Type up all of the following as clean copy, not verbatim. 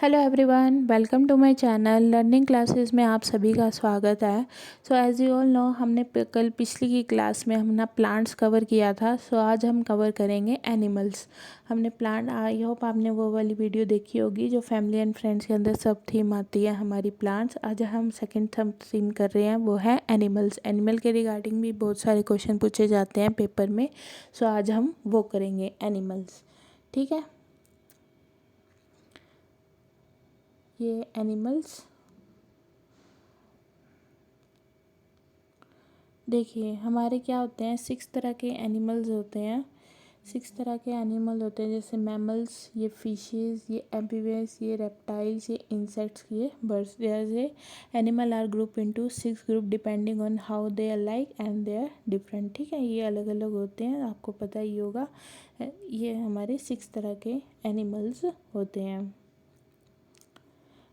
Hello everyone, welcome to my channel learning classes में आप सभी का स्वागत है। So as you all know, हमने कल पिछली की क्लास में हमने प्लांट्स कवर किया था। सो आज हम कवर करेंगे एनिमल्स। हमने प्लांट, आई होप आपने वो वाली वीडियो देखी होगी जो फैमिली एंड फ्रेंड्स के अंदर सब थीम आती है हमारी प्लांट्स। आज हम सेकेंड थीम कर रहे हैं, वो है एनिमल्स। एनिमल के रिगार्डिंग भी बहुत सारे क्वेश्चन पूछे जाते हैं पेपर में। सो आज हम वो करेंगे एनिमल्स, ठीक है। ये एनिमल्स देखिए, हमारे क्या होते हैं, 6 तरह के एनिमल्स होते हैं। 6 तरह के एनिमल होते हैं, जैसे मैमल्स, ये फिशेस, ये एम्फीबियंस, ये रेप्टाइल्स, ये इंसेक्ट्स, ये बर्ड्स। जैसे animal are group into 6 group depending on how they are like and they are different, ठीक है। ये अलग अलग होते हैं, आपको पता ही होगा। ये हमारे 6 तरह के एनिमल्स होते हैं।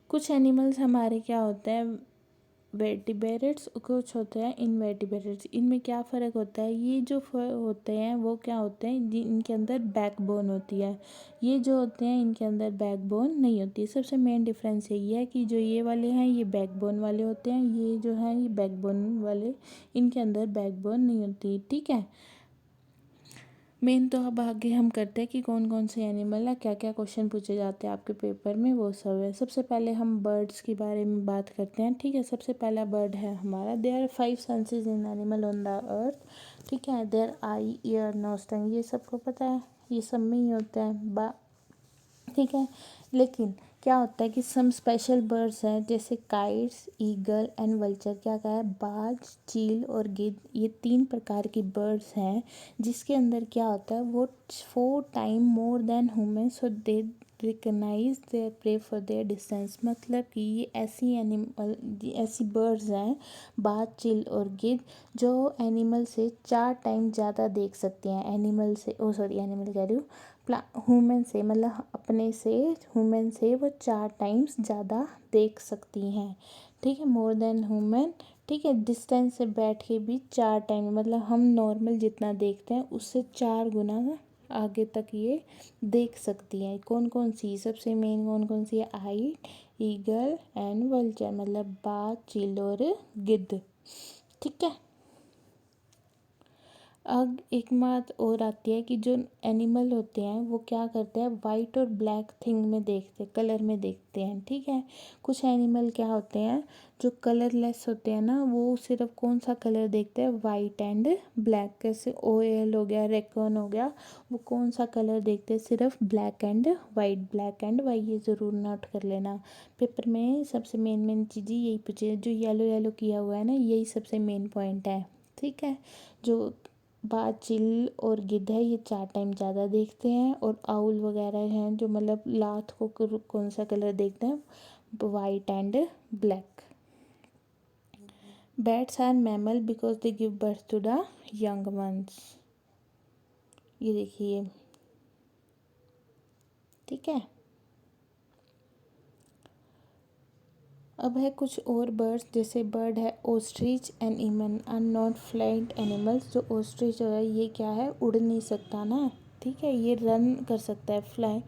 कुछ एनिमल्स हमारे क्या होते हैं, वेटिब्रेट्स, कुछ होते हैं इनवेटिब्रेट्स। इनमें क्या फ़र्क होता है, ये जो होते हैं वो क्या होते हैं, इनके अंदर बैकबोन होती है। ये जो होते हैं इनके अंदर बैकबोन नहीं होती है। सबसे मेन डिफरेंस यही है कि जो ये वाले हैं ये बैकबोन वाले होते हैं, ये जो हैं ये बैकबोन वाले, इनके अंदर बैकबोन नहीं होती, ठीक है। मेन तो अब आगे हम करते हैं कि कौन कौन से एनिमल है, क्या क्या क्वेश्चन पूछे जाते हैं आपके पेपर में, वो सब है। सबसे पहले हम बर्ड्स के बारे में बात करते हैं, ठीक है। सबसे पहला बर्ड है हमारा, there are 5 senses in animal on the earth, ठीक है। There eye, ear, nose, tongue, ये सबको पता है, ये सब में ही होता है ठीक है। लेकिन क्या होता है कि सम स्पेशल बर्ड्स हैं, जैसे काइट्स, ईगल एंड वल्चर। क्या कहा है, बाज, चील और गिद्ध, ये 3 प्रकार की बर्ड्स हैं जिसके अंदर क्या होता है, वो 4 time more than human, so they recognise their prey for their distance. मतलब कि ये ऐसी एनिमल, ऐसी बर्ड्स हैं, बाज, चील और गिद्ध, जो एनिमल से 4 टाइम ज़्यादा देख सकती हैं। एनिमल से, ओ सॉरी, एनिमल कह रही हूँ, ह्यूमन से, मतलब अपने से, ह्यूमन से वो 4 टाइम्स ज़्यादा देख सकती हैं, ठीक है, मोर देन ह्यूमन, ठीक है। डिस्टेंस से बैठ के भी 4 टाइम, मतलब हम नॉर्मल जितना देखते हैं उससे 4 गुना आगे तक ये देख सकती हैं। कौन कौन सी, सबसे मेन कौन कौन सी है, आई, ईगल एंड वल्चर, मतलब बाज, चील और गिद्ध, ठीक है। अब एक बात और आती है कि जो एनिमल होते हैं वो क्या करते हैं, वाइट और ब्लैक थिंग में देखते, कलर में देखते हैं, ठीक है। कुछ एनिमल क्या होते हैं जो कलरलेस होते हैं ना, वो सिर्फ कौन सा कलर देखते हैं, वाइट एंड ब्लैक। कैसे ओएल हो गया, रेकॉन हो गया, वो कौन सा कलर देखते हैं, सिर्फ black and white, black and white. ये ज़रूर नोट कर लेना, पेपर में सबसे मेन मेन चीज़ें यही पूछे। जो येलो येलो किया हुआ है ना, यही सबसे मेन पॉइंट है, ठीक है। जो बाज, चील और गिद्ध है, ये 4 टाइम ज़्यादा देखते हैं। और आउल वगैरह हैं जो मतलब लात को कौन सा कलर देखते हैं, white and black. Bats are mammal because they give birth to the young ones, ये देखिए, ठीक है। अब है कुछ और बर्ड्स, जैसे बर्ड है ओस्ट्रिच एंड ईमन आर नॉट फ्लाइट एनिमल्स। जो ओस्ट्रिच है ये क्या है, उड़ नहीं सकता ना, ठीक है। ये रन कर सकता है, फ्लाई,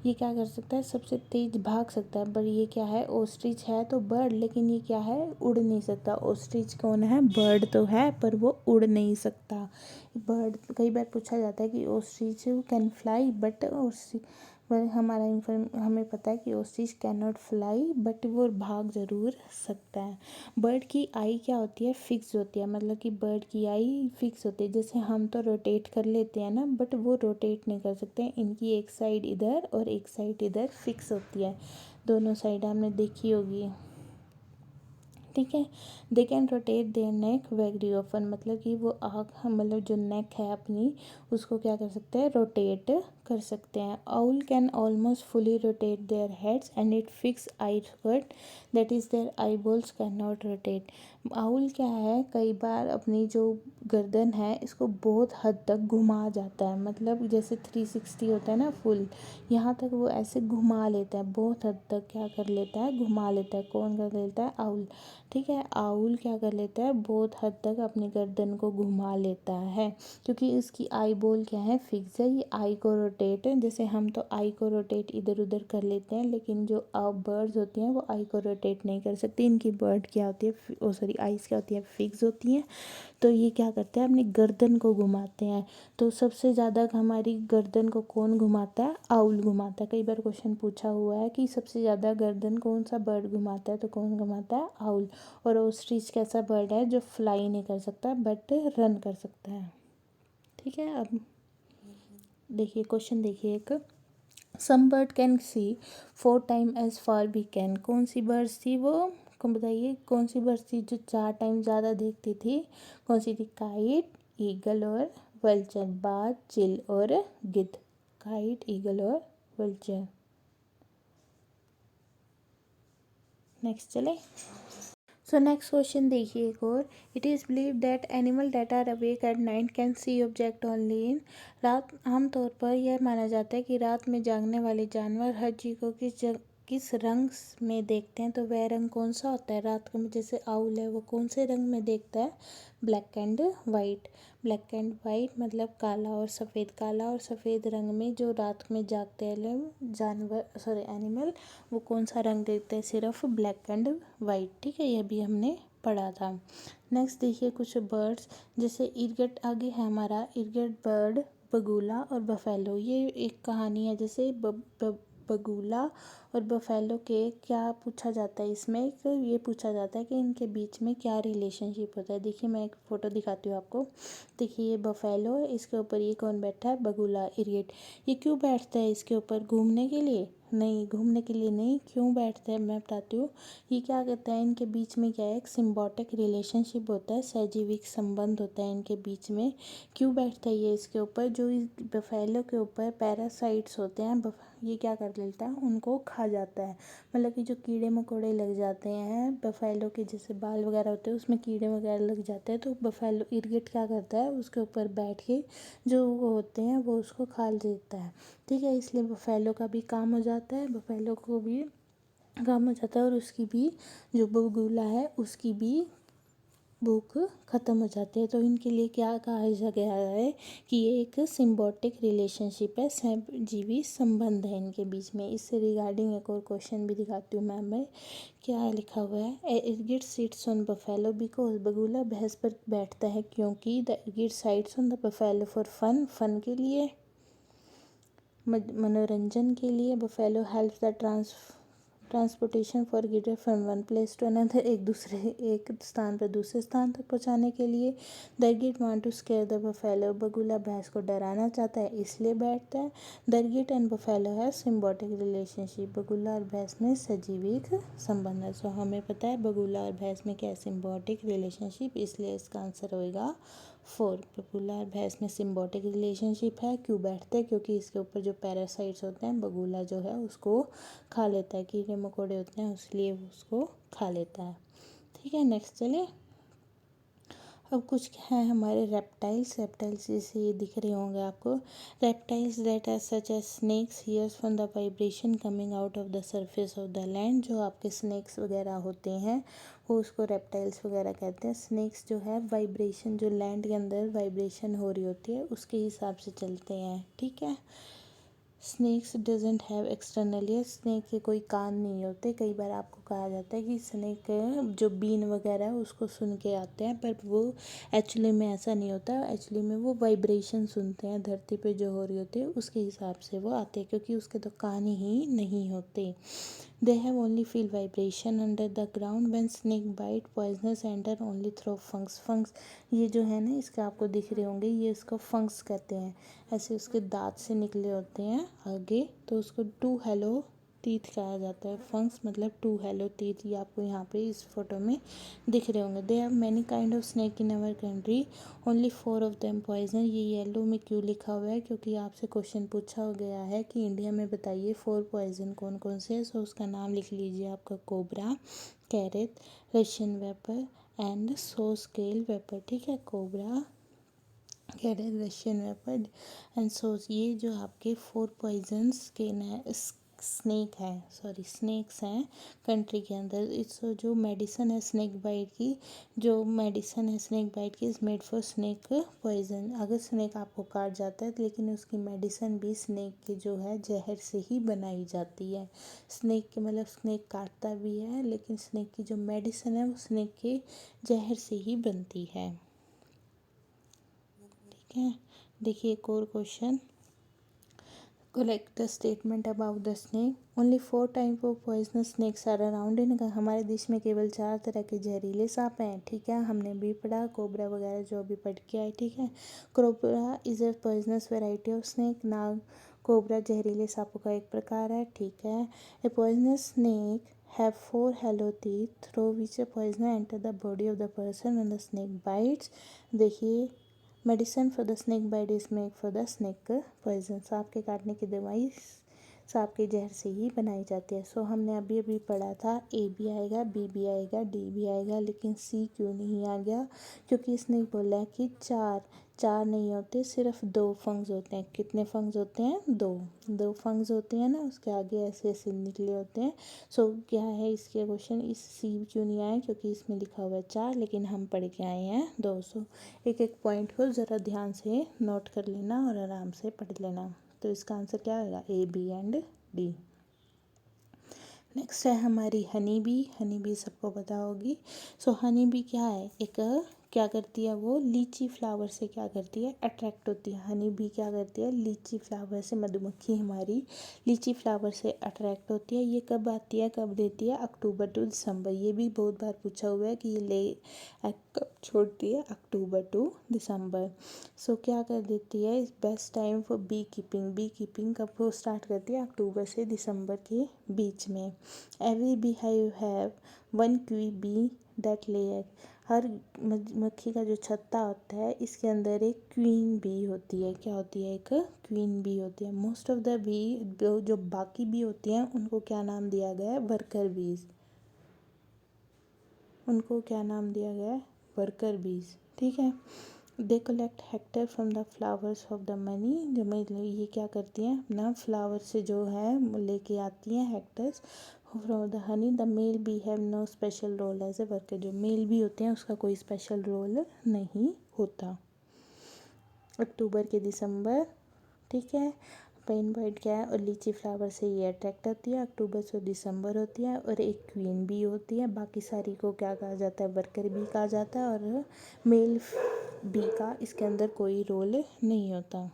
ये क्या कर सकता है, सबसे तेज भाग सकता है। पर ये क्या है, ओस्ट्रिच है तो बर्ड, लेकिन ये क्या है, उड़ नहीं सकता। ओस्ट्रिच कौन है, बर्ड तो है पर वो उड़ नहीं सकता। बर्ड कई बार पूछा जाता है कि ओस्ट्रिच कैन फ्लाई, बट पर हमारा हमें पता है कि ostrich can not fly, but वो भाग ज़रूर सकता है। बर्ड की आई क्या होती है, फिक्स होती है, मतलब कि बर्ड की आई फिक्स होती है। जैसे हम तो रोटेट कर लेते हैं ना, बट वो रोटेट नहीं कर सकते। इनकी एक साइड इधर और एक साइड इधर फिक्स होती है, दोनों साइड हमने देखी होगी, ठीक है। They can rotate their neck very often, मतलब कि वो आँख, मतलब जो नेक है अपनी, उसको क्या कर सकते हैं, रोटेट कर सकते हैं। Owl can almost fully rotate their heads and it fix eye cut, that is their eye balls can not rotate. Owl क्या है, कई बार अपनी जो गर्दन है इसको बहुत हद तक घुमा जाता है, मतलब जैसे 360 होता है ना फुल, यहाँ तक वो ऐसे घुमा लेता है, बहुत हद तक क्या कर लेता है, घुमा लेता है। कौन कर लेता है, आउल, ठीक है। आउल क्या कर लेता है, बहुत हद तक अपनी गर्दन को घुमा लेता है, क्योंकि इसकी आई बॉल क्या है, फिक्स है, ये आई को रोटेट, जैसे हम तो आई को रोटेट इधर उधर कर लेते हैं, लेकिन जो बर्ड्स होती हैं वो आई को रोटेट नहीं कर सकती। इनकी बर्ड क्या होती है, ओ सॉरी आइज़ क्या होती है, फिक्स होती हैं। तो ये क्या करते हैं, अपनी गर्दन को घुमाते हैं। तो सबसे ज़्यादा हमारी गर्दन को कौन घुमाता है, आउल घुमाता है। कई बार क्वेश्चन पूछा हुआ है कि सबसे ज़्यादा गर्दन कौन सा बर्ड घुमाता है, तो कौन घुमाता है, आउल। और ऑस्ट्रिच कैसा बर्ड है, जो फ्लाई नहीं कर सकता बट रन कर सकता है। ठीक है, अब देखिए क्वेश्चन देखिए एक, some bird can see 4 time as far we can. कौन सी बर्ड्स थी वो, कौन बताइए, कौन सी बर्ड्स थी जो 4 टाइम ज़्यादा देखती थी, कौन सी थी, काइट, ईगल और वल्चर, बाज, चिल और गिद्ध। काइट, ईगल और वल्चर। नेक्स्ट चले। सो नेक्स्ट क्वेश्चन देखिए एक और, it is believe that animal that are awake at night can see object only in. रात, आमतौर पर यह माना जाता है कि रात में जागने वाले जानवर हर चीज़ को किस रंग में देखते हैं। तो वह रंग कौन सा होता है रात को, जैसे आउल है वो कौन से रंग में देखता है, black and white. Black and white मतलब काला और सफ़ेद, काला और सफ़ेद रंग में जो रात में जागते हैं जानवर, सॉरी एनिमल, वो कौन सा रंग देखते हैं, सिर्फ ब्लैक एंड वाइट। ठीक है, यह भी हमने पढ़ा था। नेक्स्ट देखिए कुछ बर्ड्स, जैसे इरगट आगे है हमारा, इरगट बर्ड, बगुला और बफेलो। ये एक कहानी है, जैसे बगुला और बफेलो के क्या पूछा जाता है इसमें, एक ये पूछा जाता है कि इनके बीच में क्या रिलेशनशिप होता है। देखिए मैं एक फ़ोटो दिखाती हूँ आपको। देखिए ये बफेलो है, इसके ऊपर ये कौन बैठा है, बगुला, इरियट। ये क्यों बैठता है इसके ऊपर, घूमने के लिए नहीं, घूमने के लिए नहीं, क्यों बैठता है मैं बताती हूँ। ये क्या कहता है, इनके बीच में क्या है, एक सिम्बायोटिक रिलेशनशिप होता है, सहजीविक संबंध होता है इनके बीच में। क्यों बैठता है ये इसके ऊपर, जो इस बफेलो के ऊपर पैरासाइट्स होते हैं, ये क्या कर लेता है, उनको खा जाता है। मतलब कि जो कीड़े मकोड़े लग जाते हैं बफेलो के, जैसे बाल वगैरह होते हैं उसमें कीड़े वगैरह लग जाते हैं, तो बफेलो इरगिट क्या करता है, उसके ऊपर बैठ के जो वो होते हैं वो उसको खा लेता है। ठीक है, इसलिए बफेलो का भी काम हो जाता है, बफेलो को भी काम हो जाता है, और उसकी भी जो बगुला है उसकी भी भूख ख़त्म हो जाती है। तो इनके लिए क्या कहा गया है कि ये एक सिम्बायोटिक रिलेशनशिप है, सहजीवी संबंध है इनके बीच में। इससे रिगार्डिंग एक और क्वेश्चन भी दिखाती हूँ मैं क्या लिखा हुआ है, इरगिट सिट्स ऑन बफेलो बिकॉज, बगुला भैंस पर बैठता है क्योंकि, द इरगिट sites on the buffalo for fun, fun के लिए, मनोरंजन के लिए। Buffalo helps the transportation for गिटर from one place to another, एक स्थान पर दूसरे स्थान तक पहुंचाने के लिए। The egret want to scare the buffalo, बगुला भैंस को डराना चाहता है इसलिए बैठता है। दरगिट एंड बफेलो है सिम्बायोटिक रिलेशनशिप, बगुला और भैंस में सजीविक संबंध है। सो हमें पता है बगुला और भैंस में क्या है, सिम्बायोटिक रिलेशनशिप, इसलिए इसका आंसर होएगा 4। बगुला और भैंस में सिम्बायोटिक रिलेशनशिप है। क्यों बैठते हैं, क्योंकि इसके ऊपर जो पैरासाइट्स होते हैं बगुला जो है उसको खा लेता है, कीड़े मकोड़े होते हैं उसलिए उसको खा लेता है। ठीक है, नेक्स्ट चलिए। अब कुछ हैं हमारे रेप्टाइल्स जैसे ये दिख रहे होंगे आपको। Reptiles that are such as snakes hears from the vibration coming out of the surface of the land. जो आपके स्नेक्स वगैरह होते हैं वो उसको रेप्टाइल्स वगैरह कहते हैं। स्नेक्स जो है वाइब्रेशन, जो लैंड के अंदर वाइब्रेशन हो रही होती है उसके हिसाब से चलते हैं। ठीक है, snakes doesn't have external ear, snake के कोई कान नहीं होते। कई बार आपको कहा जाता है कि स्नेक जो बीन वगैरह है उसको सुन के आते हैं, पर वो एक्चुअली में ऐसा नहीं होता। एक्चुअली में वो वाइब्रेशन सुनते हैं, धरती पे जो हो रही होती है उसके हिसाब से वो आते हैं, क्योंकि उसके तो कान ही नहीं होते। They have only feel vibration under the ground when snake bite poisonous enter only through fangs. Fangs ये जो है ना, इसके आपको दिख रहे होंगे, ये इसको फंक्स कहते हैं। ऐसे उसके दांत से निकले होते हैं आगे, तो उसको टू हेलो टीथ कहा जाता है। फंक्स मतलब टू हेलो टीथ, ये आपको यहाँ पे इस फोटो में दिख रहे होंगे। They have many kind of snake in our country, only 4 of them poison. ये येलो में क्यों लिखा हुआ है, क्योंकि आपसे क्वेश्चन पूछा गया है कि इंडिया में बताइए 4 पॉइजन कौन कौन से हैं। सो उसका नाम लिख लीजिए आपका, cobra, krait, Russian viper and saw scale viper. ठीक है, cobra, krait, Russian viper and saws, ये जो आपके 4 पॉइजन्स के स्नेक है, सॉरी स्नेक्स हैं कंट्री के अंदर। इट्स जो मेडिसिन है स्नेक बाइट की, जो मेडिसिन है स्नेक बाइट की is made for snake poison. अगर स्नेक आपको काट जाता है लेकिन उसकी मेडिसिन भी स्नेक की जो है जहर से ही बनाई जाती है। स्नेक के मतलब स्नेक काटता भी है लेकिन स्नेक की जो मेडिसिन है वो स्नेक के जहर से ही बनती है। ठीक है, देखिए एक और question. Collect the statement about the snake. Only 4 type of poisonous snakes are around in। हमारे देश में केवल 4 तरह के जहरीले सांप हैं। ठीक है, हमने भी पढ़ा कोबरा वगैरह जो अभी पढ़ के आए। ठीक है, cobra is a poisonous variety of snake. Nag cobra जहरीले सांपों का एक प्रकार है। ठीक है, ए poisonous snake have 4 hollow teeth through which a poison enter the body of the person when the snake bites। देखिए, medicine for the snake bite is make for the snake poison. सांप के काटने की दवाई सांप के जहर से ही बनाई जाती है। सो हमने अभी अभी पढ़ा था ए भी आएगा, बी भी आएगा, डी भी आएगा, लेकिन सी क्यों नहीं आ गया? क्योंकि इसने बोला है कि चार नहीं होते, सिर्फ 2 फंग्स होते हैं। कितने फंग्स होते हैं? 2 फंग्स होते हैं ना, उसके आगे ऐसे ऐसे निकले होते हैं। सो क्या है इसके क्वेश्चन? इस सी क्यों नहीं आया? क्योंकि इसमें लिखा हुआ है 4 लेकिन हम पढ़ के आए हैं 200। एक एक पॉइंट को ज़रा ध्यान से नोट कर लेना और आराम से पढ़ लेना। तो इसका आंसर क्या आएगा? ए, बी एंड डी। नेक्स्ट है हमारी हनी बी। हनी बी सबको पता होगी। सो हनी बी क्या है? एक क्या करती है वो? लीची फ्लावर से क्या करती है? अट्रैक्ट होती है। हनी बी क्या करती है? लीची फ्लावर से, मधुमक्खी हमारी लीची फ्लावर से अट्रैक्ट होती है। ये कब आती है, कब देती है? अक्टूबर टू दिसंबर। ये भी बहुत बार पूछा हुआ है कि ये ले कब छोड़ती है? अक्टूबर टू दिसंबर। सो क्या कर देती है? Is best time for bee keeping. Bee keeping कब वो स्टार्ट करती है? अक्टूबर से दिसंबर के बीच में। एवरी बी हाइव हैव 1 क्वी बी दैट ले एग। हर मधुमक्खी का जो छत्ता होता है इसके अंदर एक क्वीन बी होती है। क्या होती है? एक क्वीन बी होती है। मोस्ट ऑफ द बी जो बाकी बी होती हैं उनको क्या नाम दिया गया है? वर्कर बीज। उनको क्या नाम दिया गया है? वर्कर बीज। ठीक है, they collect Hector from the flowers of the money. जो मतलब ये क्या करती हैं? अपना फ्लावर से जो है लेके आती हैं nectars from the honey. The male bee have no special role as a worker. जो मेल बी होते हैं उसका कोई स्पेशल रोल नहीं होता। अक्टूबर के दिसंबर। ठीक है, पेन पॉइंट क्या है? और लीची फ्लावर से ये अट्रैक्ट होती है। अक्टूबर से दिसंबर होती है और एक क्वीन बी होती है। बाकी सारी को क्या कहा जाता है? वर्कर बी कहा जाता है। और मेल बी का इसके अंदर कोई रोल नहीं होता।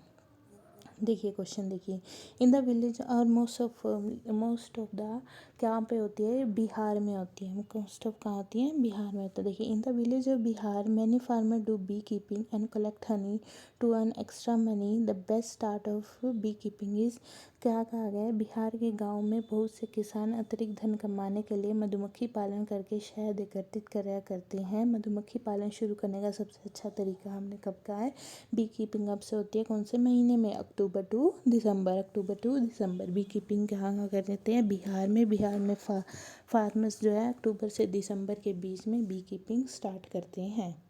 देखिए क्वेश्चन देखिए। इन द विलेज और मोस्ट ऑफ द कहाँ पे होती है? बिहार में होती है। मोस्ट ऑफ कहाँ होती है? बिहार में होता है। देखिए, in the village of Bihar many farmer do bee keeping and collect honey to earn extra money. The best start of bee keeping is. क्या कहा गया है? बिहार के गाँव में बहुत से किसान अतिरिक्त धन कमाने के लिए मधुमक्खी पालन करके शहद एकत्रित करा करते हैं। मधुमक्खी पालन शुरू करने का सबसे अच्छा तरीका हमने कब कहा है? बी कीपिंग अब से होती है कौन से महीने में? October to December. October to December bee keeping कहाँ कर देते हैं? बिहार में। बिहार में फार्मर्स जो है अक्टूबर से दिसंबर के बीच में बी कीपिंग स्टार्ट करते हैं।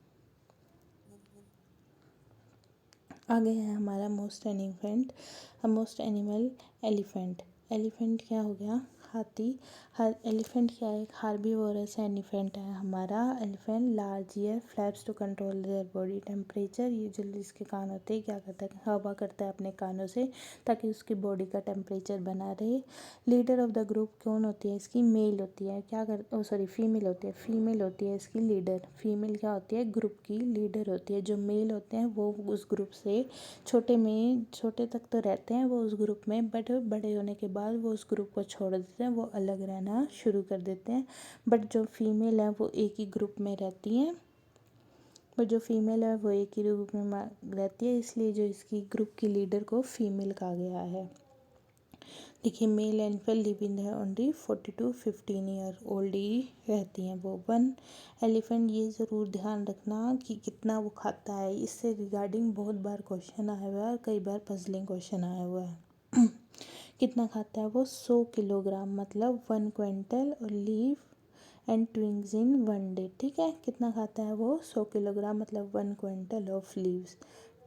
आगे है हमारा मोस्ट एनिमल एलिफेंट। एलिफेंट क्या हो गया? हाथी। एलिफेंट क्या है? एक हार्बीवोरस एलिफेंट है हमारा। Elephant large ear flaps to control their body temperature. ये जो इसके कान होते हैं क्या करता है? हवा करता है अपने कानों से ताकि उसकी बॉडी का टेम्परेचर बना रहे। लीडर ऑफ द ग्रुप कौन होती है इसकी? मेल होती है। क्या कर सॉरी फीमेल होती है। फीमेल होती है इसकी लीडर। फीमेल क्या होती है? ग्रुप की लीडर होती है। जो मेल होते हैं वो उस ग्रुप से छोटे तक तो रहते हैं वो उस ग्रुप में, बट बड़े होने के बाद वो उस ग्रुप को छोड़ देते हैं, वो अलग रहना शुरू कर देते हैं। बट जो फीमेल है वो एक ही ग्रुप में रहती हैं। रहती है, इसलिए जो इसकी ग्रुप की लीडर को फीमेल कहा गया है। देखिए, मेल एनिमल लिव इन है ओनली 40 to 15 ईयर ओल्ड ही रहती हैं वो। 1 एलिफेंट, ये ज़रूर ध्यान रखना कि कितना वो खाता है। इससे रिगार्डिंग बहुत बार क्वेश्चन आया हुआ है और कई बार पजलिंग क्वेश्चन आया हुआ है। कितना खाता है वो? 100 किलोग्राम मतलब 1 क्विंटल और लीव एंड ट्विंग्स इन 1 डे। ठीक है, कितना खाता है वो? 100 किलोग्राम मतलब 1 क्विंटल ऑफ लीव्स।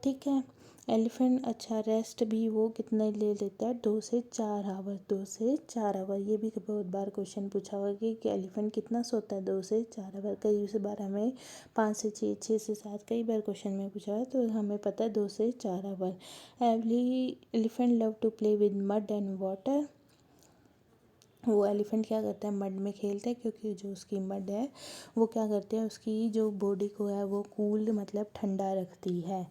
ठीक है, एलिफेंट अच्छा रेस्ट भी वो कितने ले लेता है, 2 से 4 आवर, 2 से 4 आवर। ये भी बहुत बार क्वेश्चन पूछा हुआ कि एलिफेंट कितना सोता है, 2 से 4 आवर। कई इस बार हमें 5 से 6, 6 से 7 कई बार क्वेश्चन में पूछा है, तो हमें पता है 2 से 4 hour. Every elephant love to play with mud and water. वो एलिफेंट क्या करता है, मड में खेलता है, क्योंकि जो उसकी मड है वो क्या करते हैं, उसकी जो बॉडी को है वो कूल मतलब ठंडा रखती है।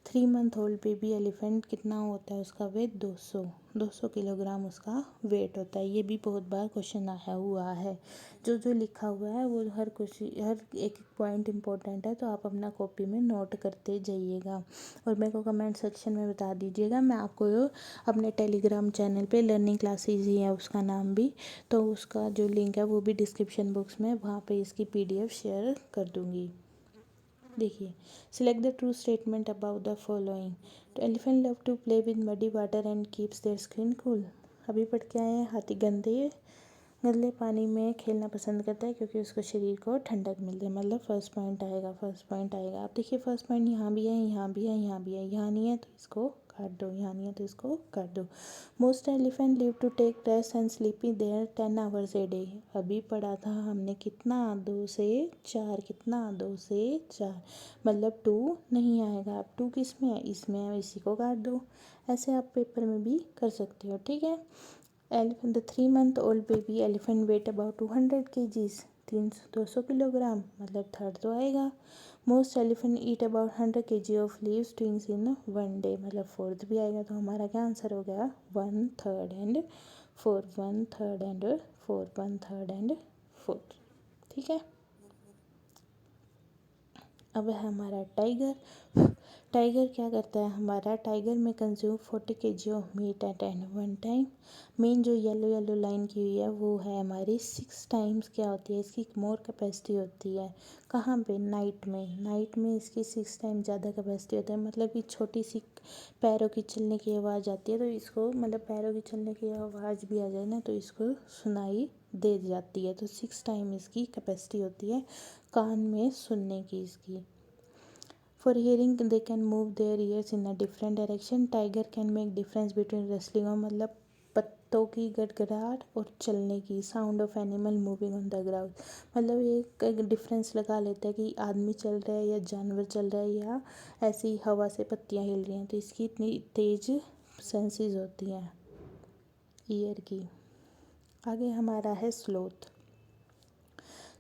3 मंथ ओल्ड बेबी एलिफेंट कितना होता है उसका वेट, 200 किलोग्राम उसका वेट होता है। ये भी बहुत बार क्वेश्चन आया हुआ है। जो जो लिखा हुआ है वो हर क्वेश्चन हर एक पॉइंट इम्पोर्टेंट है, तो आप अपना कॉपी में नोट करते जाइएगा और मेरे को कमेंट सेक्शन में बता दीजिएगा। मैं आपको अपने टेलीग्राम चैनल पे लर्निंग क्लासेस ही है उसका नाम भी, तो उसका जो लिंक है वो भी डिस्क्रिप्शन बॉक्स में वहाँ पे इसकी पीडीएफ शेयर कर दूँगी। देखिए, select the true statement about the following. तो elephant love to play with muddy water and keeps their skin cool. अभी पढ़ के आए हैं, हाथी गंदे पानी में खेलना पसंद करता है क्योंकि उसको शरीर को ठंडक मिलती है। मतलब फर्स्ट पॉइंट आएगा, फर्स्ट पॉइंट आएगा। अब देखिए फर्स्ट पॉइंट यहाँ भी है, यहाँ भी है, यहाँ भी है, यहाँ नहीं है तो इसको काट दो, यहाँ नहीं है तो इसको काट दो। Most elephant live to take rest and sleeping their 10 hours a day. अभी पढ़ा था हमने कितना, 2 से 4, कितना 2 से 4, मतलब 2 नहीं आएगा। अब 2 किस में है, इसमें है, इसी को काट दो। ऐसे आप पेपर में भी कर सकते हो, ठीक है। Elephant the 3 month old baby elephant weight about 200 kgs, 200 kilogram, मतलब थर्ड तो आएगा। Most elephant eat about 100 kg of leaves twigs in 1 day, मतलब फोर्थ भी आएगा। तो हमारा क्या आंसर हो गया, 1/3 and 4, 1/3 and 4, 1/3 and 4, ठीक है। अब है हमारा टाइगर। टाइगर क्या करता है हमारा, टाइगर में consume 40 kg of meat at and one time. Main जो येलो येलो लाइन की हुई है वो है हमारी 6 टाइम्स क्या होती है, इसकी मोर कैपेसिटी होती है। कहाँ पे, नाइट में। नाइट में इसकी 6 टाइम ज़्यादा कैपेसिटी होती है। मतलब कि छोटी सी पैरों की चलने की आवाज़ आती है तो इसको, मतलब पैरों की चलने की आवाज़ भी आ जाए ना तो इसको सुनाई दे जाती है। तो 6 टाइम इसकी कैपेसिटी होती है कान में सुनने की इसकी। For hearing they can move their ears in a different direction. Tiger can make difference between rustling और, मतलब पत्तों की गड़गड़ाहट और चलने की, sound of animal moving on the ground. मतलब एक डिफरेंस लगा लेता है कि आदमी चल रहा है या जानवर चल रहा है या ऐसी हवा से पत्तियां हिल रही हैं, तो इसकी इतनी तेज सेंसेस होती हैं ईयर की। आगे हमारा है स्लोथ।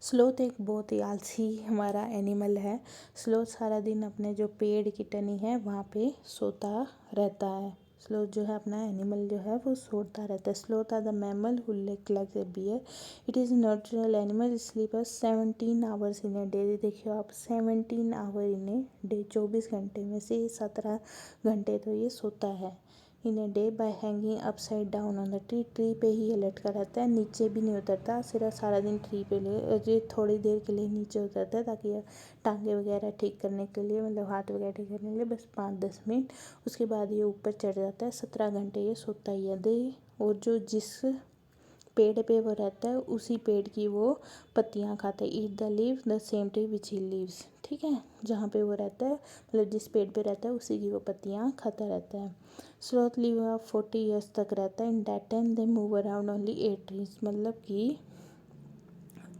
स्लोथ एक बहुत ही आलसी हमारा एनिमल है। स्लोथ सारा दिन अपने जो पेड़ की टहनी है वहाँ पे सोता रहता है। स्लोथ जो है अपना एनिमल जो है वो सोता रहता है। Sloth are the mammal who look like a bear. It is natural animal, sleep 17 hours in a day. देखियो आप, 17 आवर इन ए डे, 24 घंटे में से 17 घंटे तो ये सोता है in a day by hanging upside down on the tree. Tree पे ही ये लटका रहता है, नीचे भी नहीं उतरता। सिर्फ सारा दिन ट्री पे ये थोड़ी देर के लिए नीचे उतरता है ताकि ये टांगे वगैरह ठीक करने के लिए, मतलब हाथ वगैरह ठीक करने के लिए, बस 5-10 मिनट। उसके बाद ये ऊपर चढ़ जाता है। 17 घंटे ये सोता ही है दे। और जो जिस पेड़ पे वो रहता है उसी पेड़ की वो पत्तियाँ खाता है। Eat the leave the same tree which he leaves, ठीक है। जहाँ पे वो रहता है, मतलब जिस पेड़ पे रहता है उसी की वो पत्तियाँ खाता रहता है। स्लोथ लिव 40 ईयर्स तक रहता है। In that time they move around only 8 trees, मतलब कि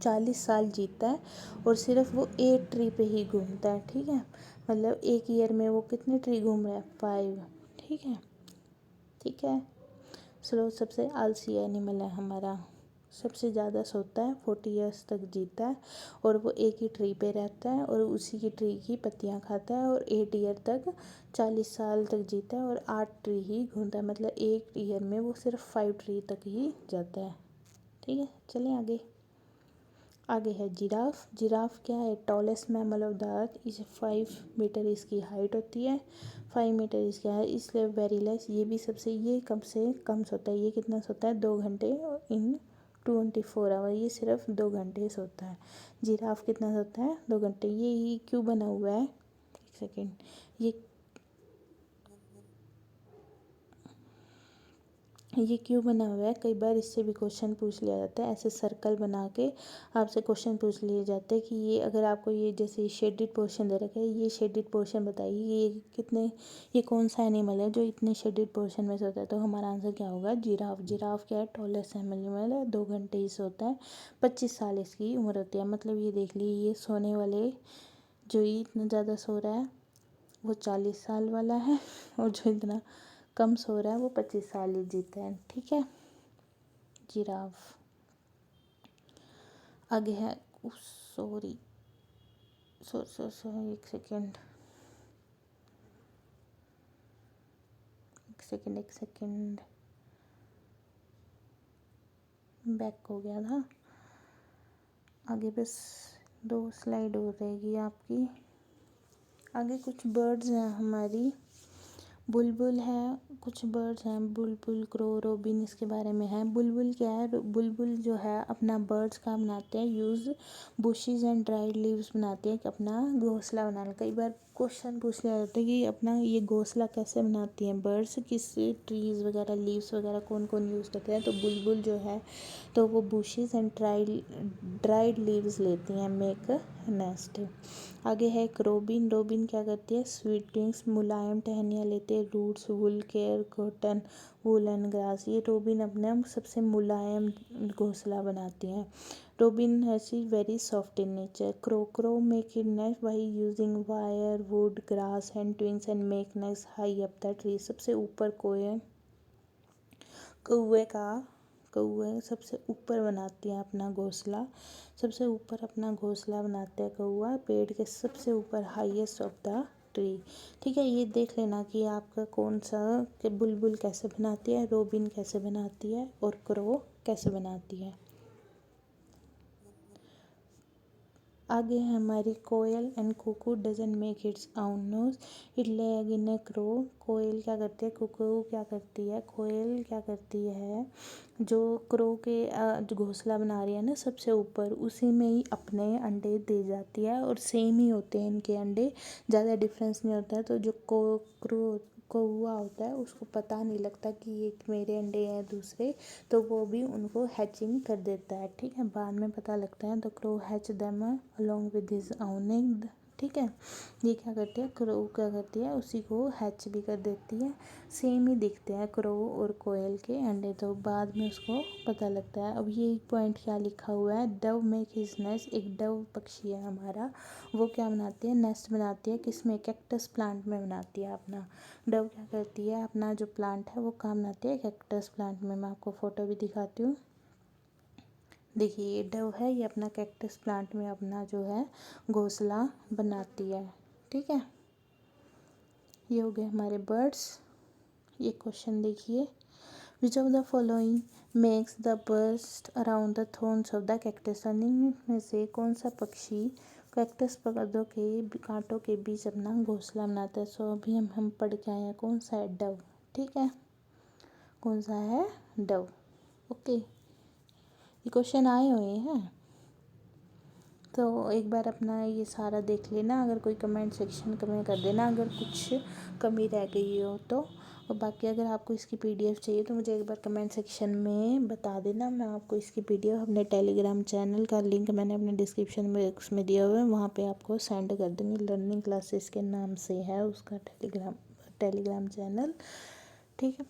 40 साल जीता है और सिर्फ वो 8 ट्री पे ही घूमता है, ठीक है। मतलब एक ईयर में वो कितने ट्री घूम रहा है, 5, ठीक है, ठीक है। स्लोथ सबसे आलसी एनिमल है हमारा, सबसे ज़्यादा सोता है, 40 ईयर्स तक जीता है और वो एक ही ट्री पे रहता है और उसी की ट्री की पत्तियाँ खाता है। और 8 ईयर तक, 40 साल तक जीता है और 8 ट्री ही घूमता है। मतलब एक ईयर में वो सिर्फ 5 ट्री तक ही जाता है, ठीक है। चलें आगे। आगे है जिराफ। जिराफ क्या है, tallest mammal of the earth. इसे 5 मीटर इसकी हाइट होती है, 5 मीटर इसकी हाइट, इसलिए वेरी लेस। ये भी सबसे, ये कम से कम सोता है। ये कितना सोता है, 2 घंटे इन 24 आवर। ये सिर्फ 2 घंटे सोता है। जिराफ कितना सोता है, 2 घंटे। ये क्यों बना हुआ है, एक सेकेंड, ये ये क्यों बना हुआ है, कई बार इससे भी क्वेश्चन पूछ लिया जाता है। ऐसे सर्कल बना के आपसे क्वेश्चन पूछ लिए जाते हैं कि ये अगर आपको ये जैसे शेडेड पोर्शन दे रखा है, ये शेडेड पोर्शन बताइए ये कौन सा एनिमल है जो इतने शेडेड पोर्शन में सोता है। तो हमारा आंसर क्या होगा, जिराफ। जिराफ क्या है, टॉलेस्ट एनिमल है, 2 घंटे ही सोता है, 25 साल इसकी उम्र होती है। मतलब ये देख लीजिए, ये सोने वाले जो ये इतना ज़्यादा सो रहा है वो 40 साल वाला है, और जो इतना कम सो रहा है वो 25 साल ही जीता है। ठीक है, जिराफ। आगे है, सॉरी एक सेकेंड, बैक हो गया था। आगे बस 2 स्लाइड हो रहेगी आपकी। आगे कुछ बर्ड्स हैं हमारी, बुलबुल है, कुछ बर्ड्स हैं, बुलबुल, क्रो, रोबिन, इसके बारे में है। बुलबुल क्या है, बुलबुल जो है अपना बर्ड्स का बनाते हैं use, bushes and dried leaves बनाते हैं कि अपना घोंसला बनाना। कई बार क्वेश्चन पूछ लिया जाता है कि अपना ये घोंसला कैसे बनाती हैं बर्ड्स, किस ट्रीज़ वगैरह, लीव्स वगैरह कौन कौन यूज़ करते हैं। तो बुलबुल जो है तो वो बुशेस एंड ड्राइड लीव्स लेती हैं, मेक नेस्ट। आगे है एक रोबिन। रोबिन क्या करती है, स्वीट विंग्स, मुलायम टहनियाँ लेते हैं, roots, wool, care, cotton, wool and grass. ये रोबिन अपना सबसे मुलायम घोंसला बनाती हैं। Robin has very soft in nature. Crow make it nest by using wire, wood, grass and twigs and make nest high up the tree. सबसे ऊपर कौवे सबसे ऊपर बनाती है अपना घोंसला, सबसे ऊपर अपना घोंसला बनाते हैं कौवा, पेड़ के सबसे ऊपर, हाईएस्ट ऑफ द ट्री। ठीक है, ये देख लेना कि आपका कौन सा, कि बुलबुल कैसे बनाती है, रोबिन कैसे बनाती है, और क्रो कैसे बनाती है। आगे है हमारी कोयल and cuckoo doesn't make its own nose, it lay egg in a crow. कोयल क्या करती है, कुकू क्या करती है, कोयल क्या करती है, जो क्रो के जो घोंसला बना रही है ना सबसे ऊपर, उसी में ही अपने अंडे दे जाती है, और सेम ही होते हैं इनके अंडे, ज़्यादा डिफरेंस नहीं होता है। तो जो क्रो कौवा होता है उसको पता नहीं लगता कि ये मेरे अंडे हैं दूसरे, तो वो भी उनको हैचिंग कर देता है। ठीक है, बाद में पता लगता है। The crow hatch them along with his own egg. ठीक है, ये क्या करती है, क्रो क्या करती है, उसी को हैच भी कर देती है। सेम ही दिखते हैं क्रो और कोयल के अंडे, तो बाद में उसको पता लगता है। अब ये पॉइंट क्या लिखा हुआ है, डव मेक हिज नेस्ट। एक डव पक्षी है हमारा, वो क्या बनाती है, नेस्ट बनाती है, किस में, कैक्टस प्लांट में बनाती है अपना। डव क्या करती है, अपना जो प्लांट है वो कहाँ बनाती है, कैक्टस प्लांट में। मैं आपको फ़ोटो भी दिखाती हूँ, देखिए ये डव है, ये अपना कैक्टस प्लांट में अपना जो है घोंसला बनाती है। ठीक है, ये हो गए हमारे बर्ड्स। ये क्वेश्चन देखिए, which of the following makes the burst around the thorns of the cactus. निम्न में से कौन सा पक्षी कैक्टस पौधों के कांटों के बीच अपना घोंसला बनाता है। सो अभी हम पढ़ के आए हैं, कौन सा है, डव। ठीक है, कौन सा है, डव। ओके, ये क्वेश्चन आए हुए हैं, तो एक बार अपना ये सारा देख लेना। अगर कोई कमेंट सेक्शन में कर देना अगर कुछ कमी रह गई हो तो, और बाकी अगर आपको इसकी पीडीएफ चाहिए तो मुझे एक बार कमेंट सेक्शन में बता देना। मैं आपको इसकी पीडीएफ अपने टेलीग्राम चैनल का लिंक मैंने अपने डिस्क्रिप्शन में उसमें दिया हुआ है, वहाँ पे आपको सेंड कर दूँगी। लर्निंग क्लासेस के नाम से है उसका टेलीग्राम चैनल। ठीक है,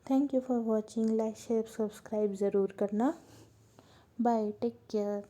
thank you for watching, like share subscribe ज़रूर करना। Bye, take care.